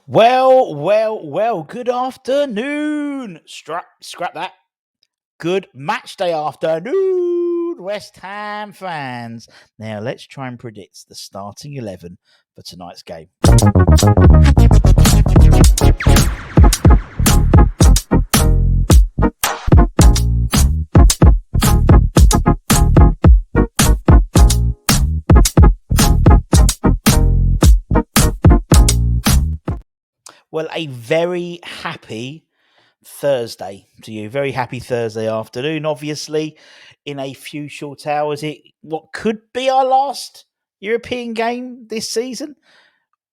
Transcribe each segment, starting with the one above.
Well, good afternoon. Scrap that. Good match day afternoon, West Ham fans. Now, let's try and predict the starting 11 for tonight's game. Well, a very happy Thursday to you. Very happy Thursday afternoon. Obviously, in a few short hours, what could be our last European game this season,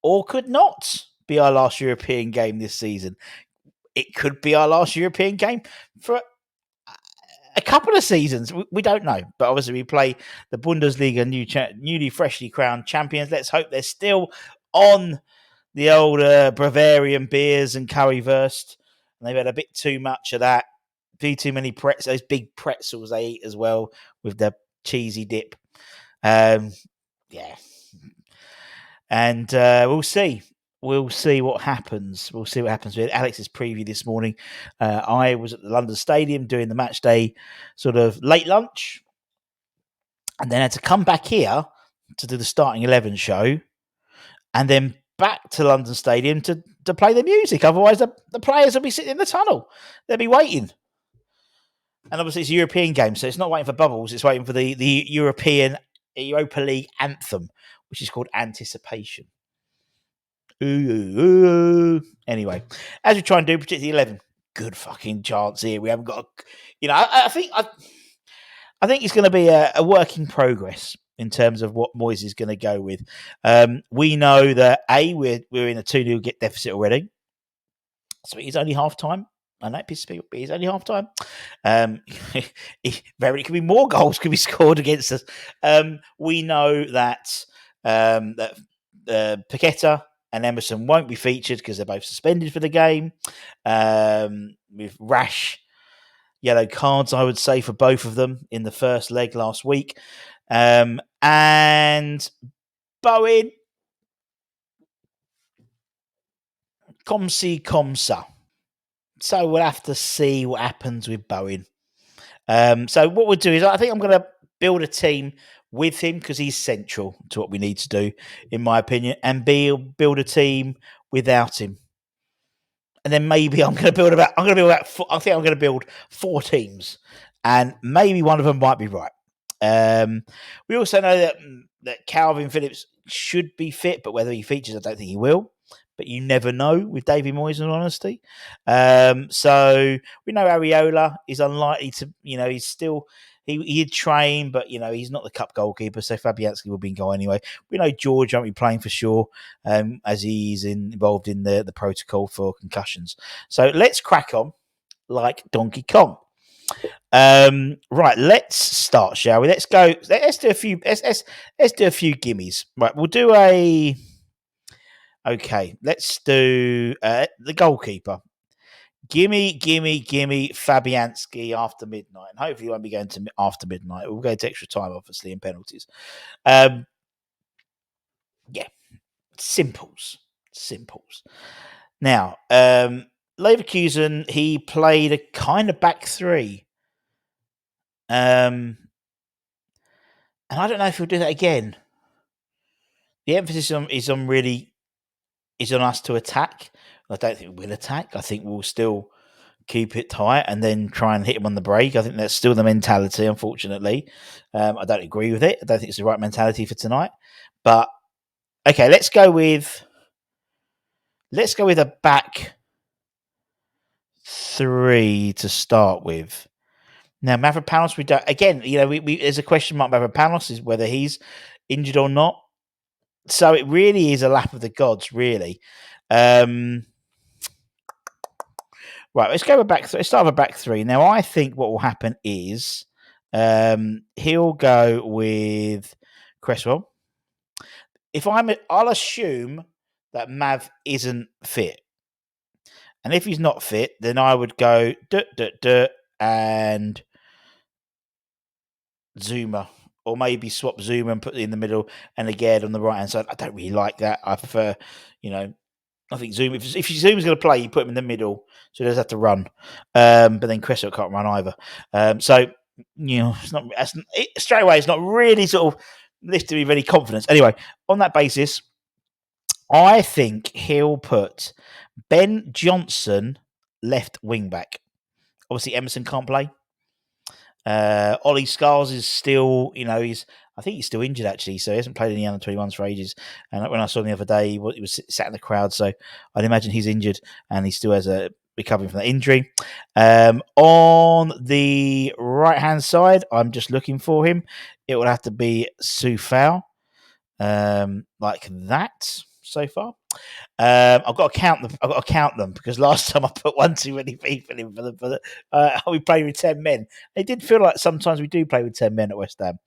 or could not be our last European game this season. It could be our last European game for a couple of seasons. We don't know, but obviously we play the Bundesliga, newly freshly crowned champions. Let's hope they're still on the old Bavarian beers and currywurst. And they've had a bit too much of that. Too many pretzels, those big pretzels they eat as well with the cheesy dip. Yeah. And we'll see. We'll see what happens. We'll see what happens with Alex's preview this morning. I was at the London Stadium doing the match day sort of late lunch, and then had to come back here to do the starting 11 show, and then back to London Stadium to play the music. Otherwise, the players will be sitting in the tunnel. They'll be waiting. And obviously, it's a European game, so it's not waiting for bubbles. It's waiting for the Europa League anthem, which is called Anticipation. Anyway, as we try and do, predict the 11. Good fucking chance here. We haven't got, I think it's going to be a work in progress in terms of what Moyes is going to go with. We know that we're in a 2-0 deficit already, so it is only half time. I know it pisses people, but it's only half time. It could be more goals could be scored against us. We know that Paqueta and Emerson won't be featured because they're both suspended for the game. With rash yellow cards, I would say, for both of them in the first leg last week. And Bowen, comme ci, comme ça. So we'll have to see what happens with Bowen. So what we'll do is I think I'm going to build a team with him because he's central to what we need to do, in my opinion, and build a team without him. And then maybe I think I'm going to build 4 teams, and maybe one of them might be right. We also know that Calvin Phillips should be fit, but whether he features, I don't think he will. But you never know with David Moyes, in honesty. So we know Areola is unlikely to, he's still, he'd train, but, he's not the cup goalkeeper, so Fabianski will be in goal anyway. We know George won't be playing for sure, as he's involved in the protocol for concussions. So let's crack on like Donkey Kong. Right, let's start, shall we? Let's go. Let's do a few. Let's do a few gimmies. Right, we'll do a. Okay, let's do the goalkeeper. Gimme Fabianski after midnight. And hopefully, he won't be going to after midnight. We'll go to extra time, obviously, and penalties. Yeah, simples. Now, Leverkusen, he played a kind of back three. And I don't know if he'll do that again. The emphasis is on us to attack. I don't think we'll attack. I think we'll still keep it tight and then try and hit him on the break. I think that's still the mentality, unfortunately. I don't agree with it. I don't think it's the right mentality for tonight. But okay, let's go with a back three to start with. Now, Mavropanos, we don't. Again, we there's a question mark. Mavropanos is whether he's injured or not. So it really is a lap of the gods, really. Right, let's go with let's start with a back three. Now, I think what will happen is he'll go with Cresswell. I'll assume that Mav isn't fit, and if he's not fit, then I would go and Zuma, or maybe swap Zuma and put it in the middle, and again on the right hand side. I don't really like that. I prefer, I think Zoom. If Zoom's going to play, you put him in the middle, so he doesn't have to run. But then Cresswell can't run either. So it's not straight away. It's not really sort of lifted me with any confidence. Anyway, on that basis, I think he'll put Ben Johnson left wing back. Obviously, Emerson can't play. Ollie Scars is still, I think he's still injured actually, so he hasn't played any under 21s for ages. And when I saw him the other day, he was sat in the crowd, so I'd imagine he's injured and he still has a recovering from that injury. On the right hand side, I'm just looking for him. It would have to be Sufal, like that so far. I've got to count them. I've got to count them because last time I put one too many people in we played with 10 men. It did feel like sometimes we do play with 10 men at West Ham.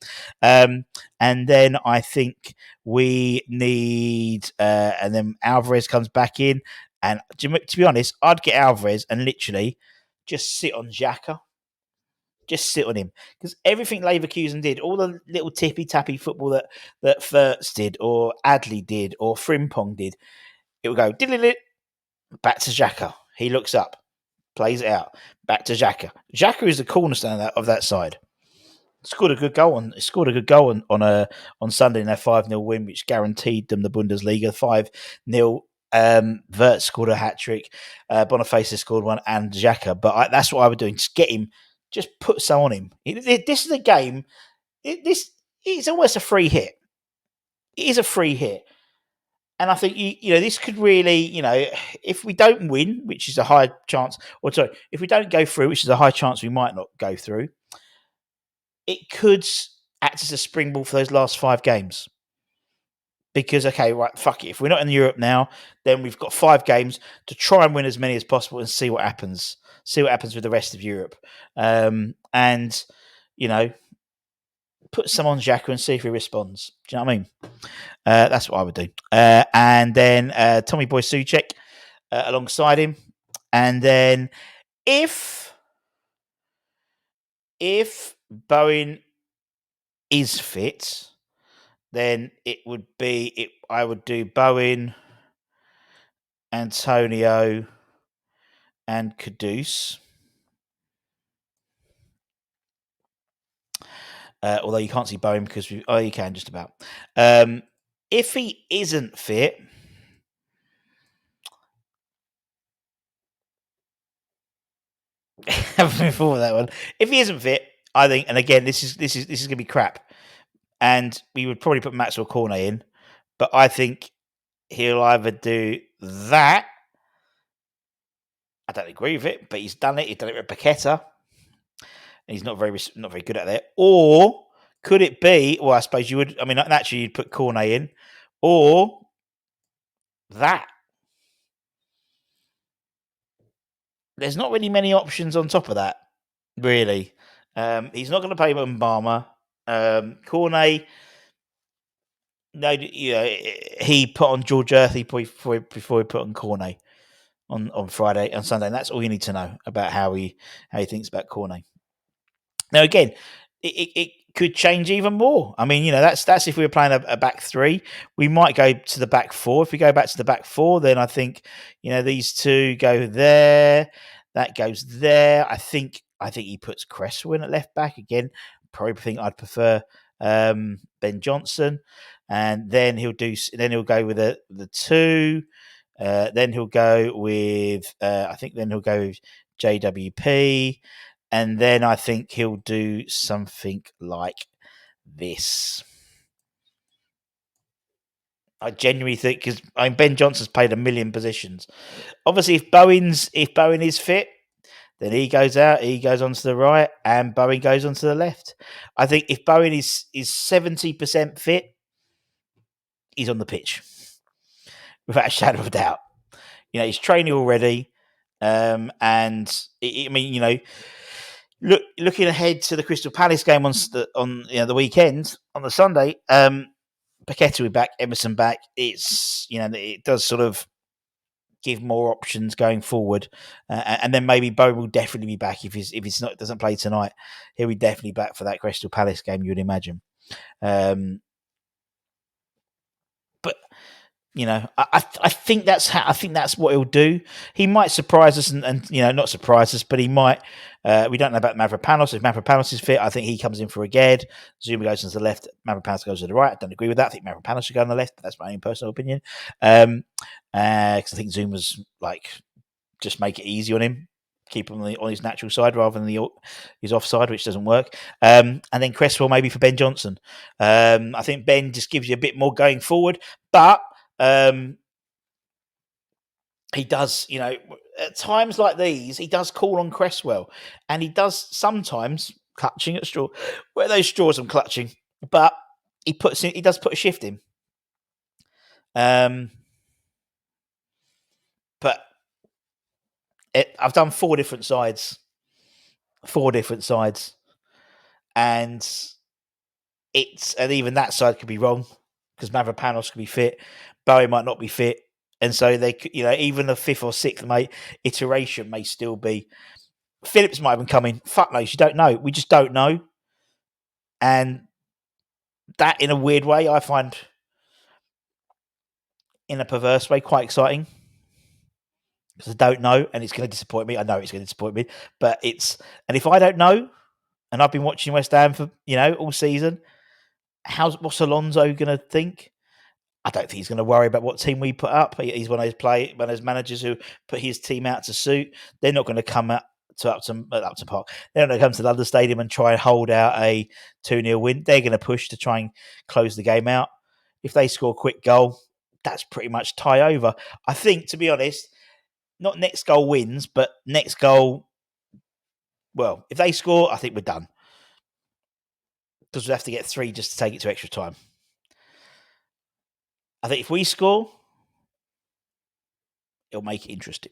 And then I think we need, and then Alvarez comes back in. And to be honest, I'd get Alvarez and literally just sit on Xhaka. Just sit on him because everything Leverkusen did, all the little tippy tappy football that Furtz did, or Adley did, or Frimpong did, it will go back to Xhaka. He looks up, plays it out, back to Xhaka. Xhaka is the cornerstone of that side. Scored a good goal on Sunday in their 5-0 win, which guaranteed them the Bundesliga. 5-0. Vert scored a hat trick. Boniface scored one, and Xhaka. But that's what I would do. Just get him. Just put some on him. This is a game. It's almost a free hit. It is a free hit. And I think, this could really, if we don't win, which is a high chance, if we don't go through, which is a high chance we might not go through, it could act as a springboard for those last 5 games. Because, okay, right, fuck it. If we're not in Europe now, then we've got 5 games to try and win as many as possible and see what happens. See what happens with the rest of Europe. And, put some on Xhaka and see if he responds. Do you know what I mean? That's what I would do. And then Tommy Boy Souček alongside him. And then if Bowen is fit, then I would do Bowen, Antonio, and Kudus. Although you can't see Bowen because you can just about. If he isn't fit, before that one, if he isn't fit, I think, and again, this is going to be crap, and we would probably put Maxwell Cornet in, but I think he'll either do that. I don't agree with it, but he's done it. He's done it with Paqueta, and he's not very good at it. Or could it be? Well, I suppose you would. I mean, naturally, you'd put Cornet in, or that. There's not really many options on top of that, really. He's not going to play Mbama. Cornet, no, he put on George Earthy before he put on Cornet on Friday and Sunday. And that's all you need to know about how he thinks about Cornet. Now, again, it could change even more. I mean, that's if we were playing a back 3. We might go to the back 4. If we go back to the back 4, then I think, these two go there. That goes there. I think he puts Cresswell in at left back again. Probably think I'd prefer Ben Johnson, and then he'll go with the 2. Then he'll go with JWP. And then I think he'll do something like this. I genuinely think, because Ben Johnson's played a million positions. Obviously, if Bowen is fit, then he goes out, he goes onto the right, and Bowen goes onto the left. I think if Bowen is 70% fit, he's on the pitch, without a shadow of a doubt. He's training already, and looking ahead to the Crystal Palace game on the weekend, on the Sunday, Paqueta will be back, Emerson back. It's it does sort of give more options going forward, and then maybe Bowen will definitely be back if he's not doesn't play tonight. He'll be definitely back for that Crystal Palace game. You would imagine, but I think that's what he'll do. He might surprise us and not surprise us, but he might. We don't know about Mavropanos. If Mavropanos is fit, I think he comes in for a Ged. Zuma goes to the left. Mavropanos goes to the right. I don't agree with that. I think Mavropanos should go on the left. But that's my own personal opinion. Because I think Zuma's just make it easy on him, keep him on his natural side rather than his offside, which doesn't work. And then Cresswell maybe for Ben Johnson. I think Ben just gives you a bit more going forward, but he does, at times like these, he does call on Cresswell, and he does sometimes clutching at straw where those straws I'm clutching, but he does put a shift in. But I've done four different sides, and even that side could be wrong because Mavropanos could be fit, Bowie might not be fit, and so they could, even the fifth or sixth iteration may still be. Phillips might have been coming. Fuck knows, you don't know. We just don't know, and that, in a weird way, I find, in a perverse way, quite exciting. Because I don't know, and it's going to disappoint me. I know it's going to disappoint me, but and if I don't know, and I've been watching West Ham for all season, what's Alonso going to think? I don't think he's going to worry about what team we put up. He's one of those managers who put his team out to suit. They're not going to come out to Upton Park. They're not going to come to London Stadium and try and hold out a 2-0 win. They're going to push to try and close the game out. If they score a quick goal, that's pretty much tie over. I think, to be honest, not next goal wins, but next goal, well, if they score, I think we're done. Because we have to get 3 just to take it to extra time. I think if we score, it'll make it interesting.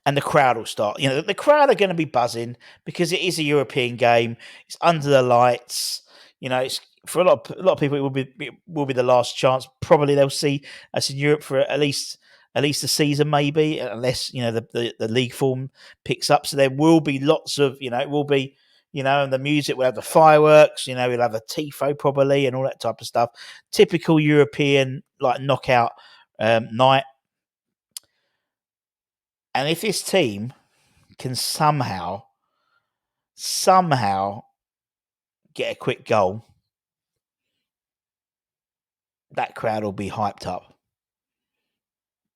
And the crowd will start. The crowd are going to be buzzing because it is a European game. It's under the lights. It's for a lot of people. It will be the last chance. Probably they'll see us in Europe for at least a season, maybe, unless the league form picks up. So there will be lots of it will be and the music will have the fireworks. We'll have a tifo probably and all that type of stuff. Typical European knockout night. And if this team can somehow get a quick goal, that crowd will be hyped up.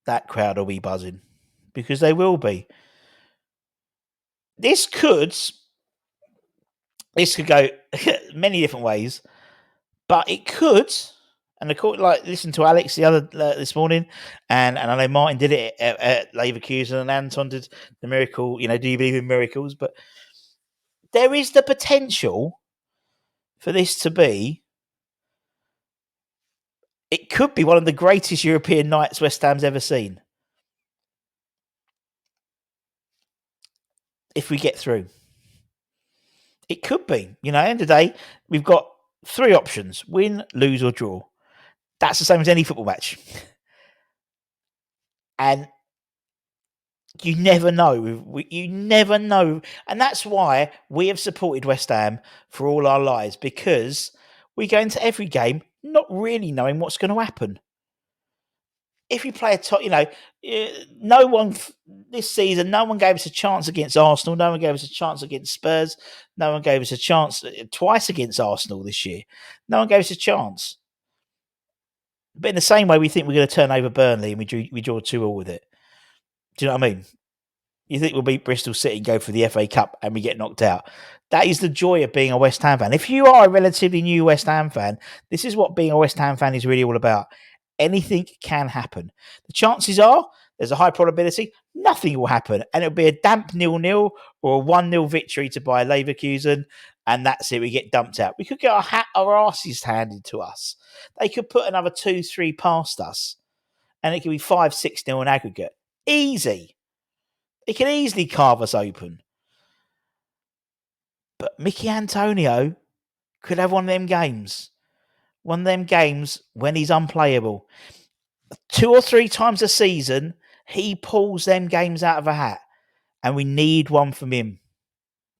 That crowd will be buzzing because they will be. This could go many different ways, but it could. And listen to Alex this morning, and I know Martin did it at Leverkusen, and Anton did the miracle. Do you believe in miracles? But there is the potential for this to be. It could be one of the greatest European nights West Ham's ever seen. If we get through. It could be. At the end of the day, we've got 3 options: win, lose, or draw. That's the same as any football match. And you never know. You never know. And that's why we have supported West Ham for all our lives, because we go into every game not really knowing what's going to happen. If you play no one this season, no one gave us a chance against Arsenal. No one gave us a chance against Spurs. No one gave us a chance twice against Arsenal this year. No one gave us a chance. But in the same way, we think we're going to turn over Burnley and we draw 2-2 with it. Do you know what I mean? You think we'll beat Bristol City and go for the FA Cup and we get knocked out. That is the joy of being a West Ham fan. If you are a relatively new West Ham fan, this is what being a West Ham fan is really all about. Anything can happen. The chances are there's a high probability nothing will happen, and it'll be a damp 0-0 or a 1-0 victory to Bayer Leverkusen, and that's it. We get dumped out. We could get our asses handed to us. They could put another 2-3 past us, and it could be 5-6-0 in aggregate. Easy. It can easily carve us open. But Mickey Antonio could have one of them games. One of them games when he's unplayable. 2 or 3 times a season, he pulls them games out of a hat. And we need one from him.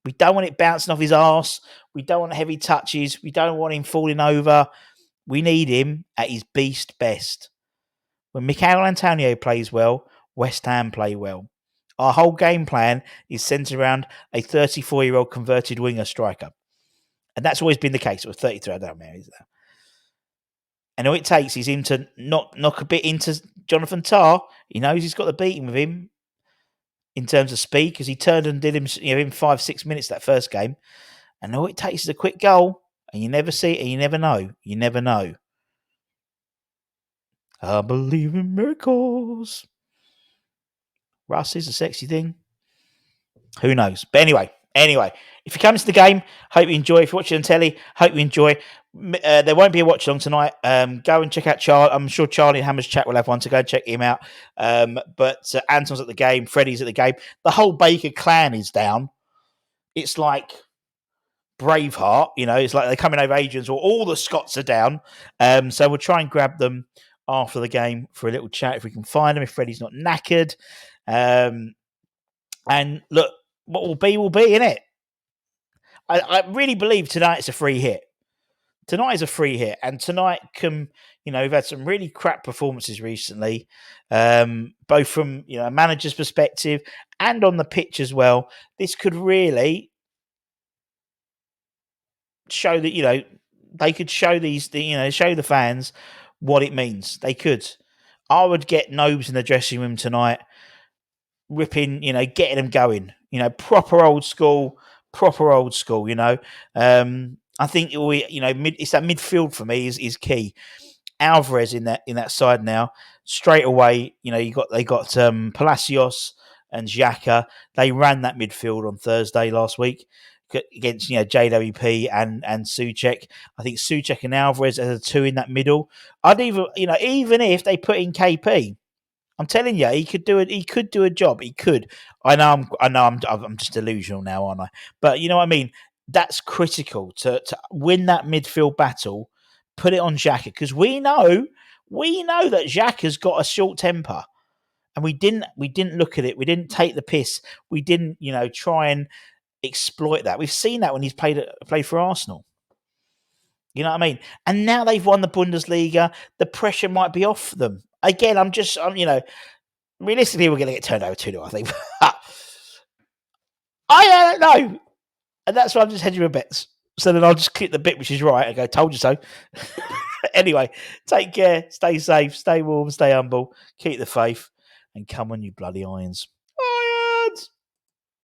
We don't want it bouncing off his arse. We don't want heavy touches. We don't want him falling over. We need him at his beast best. When Mikel Antonio plays well, West Ham play well. Our whole game plan is centered around a 34-year-old converted winger striker. And that's always been the case. It was 33, I don't know, is that? And all it takes is him to knock a bit into Jonathan Tah. He knows he's got the beating with him in terms of speed because he turned and did him in 5-6 minutes that first game. And all it takes is a quick goal, and you never see it, and you never know. You never know. I believe in miracles. Russ is a sexy thing. Who knows? But anyway, if you come to the game, hope you enjoy. If you're watching on telly, hope you enjoy. There won't be a watch along tonight. Go and check out Charlie. I'm sure Charlie Hammer's chat will have one, so go and check him out. But Anton's at the game, Freddie's at the game. The whole Baker clan is down. It's like Braveheart, it's like they're coming over agents, or all the Scots are down. So we'll try and grab them after the game for a little chat if we can find them, if Freddie's not knackered. And look, what will be, innit? I really believe tonight's a free hit. Tonight is a free hit, and tonight we've had some really crap performances recently, both from a manager's perspective and on the pitch as well. This could really show that they could show show the fans what it means. They could. I would get Nobes in the dressing room tonight, ripping, getting them going. Proper old school. I think it's that midfield for me is key. Alvarez in that side now. Straight away, they got Palacios and Xhaka. They ran that midfield on Thursday last week against JWP and Souček. I think Souček and Alvarez as a two in that middle. I'd even if they put in KP, I'm telling you, he could do it. He could do a job. He could. I know. I'm just delusional now, aren't I? But you know what I mean. That's critical to win that midfield battle. Put it on Xhaka, because we know that Xhaka's got a short temper, and we didn't look at it. We didn't take the piss. We didn't try and exploit that. We've seen that when he's played for Arsenal. You know what I mean? And now they've won the Bundesliga. The pressure might be off them. Again, realistically, we're going to get turned over 2-0, I think. I don't know. And that's why I'm just hedging my bets. So then I'll just click the bit which is right and go, told you so. Anyway, take care. Stay safe. Stay warm. Stay humble. Keep the faith. And come on, you bloody irons.